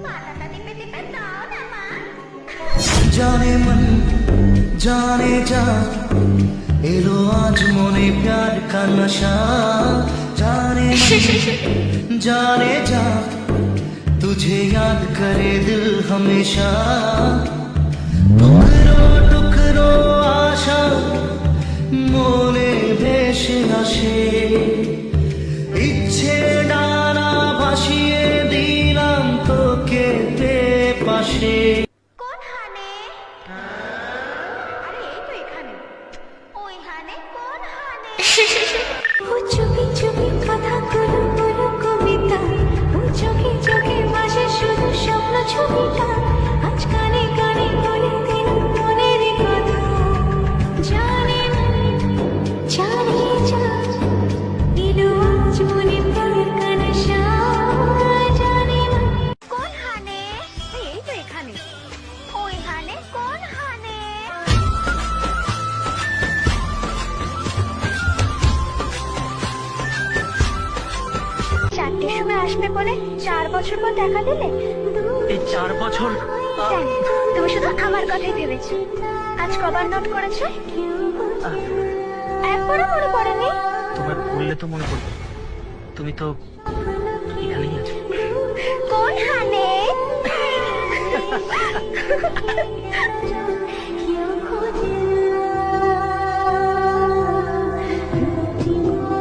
মাথাটা টিপে টিপে দাও না মা। जाने मन जाने जा एलो आज मोने प्यार का नशा जाने मन जाने जा तुझे याद करे दिल हमेशा टुकरो टुकरो आशा मोने भेसे আসে ইচ্ছে ডানা ভাসিয়ে দিলাম তোকে পাশে। কোন হানে? আরে এই তো এখানে। ওই হানে কোন হানে? ও চুপি চুপি কথা গুলো গুলো কবিতা, ও চোখে চোখে ভাসে শুধু স্বপ্ন ছবিটা, আজ কানে কানে বলে দিল মনের কথা। জানে না জানিয়ে যা এলো আজ মনে প্যার কা নশা, জানে না। কোন হানে? এই তো এখানে। ওই হানে কোন হানে? চারটের সময় আসবে বলে 4 বছর পর দেখা দিলে। এই 4 বছর কেন? তুমি শুধু আমার কথাই ভেবেছো। আজ কবার নোট করেছো? একবারও মনে পড়েনি? তোমার বললে তো মনে পড়বে, তুমি তো এখানেই আছো। কোন হানে?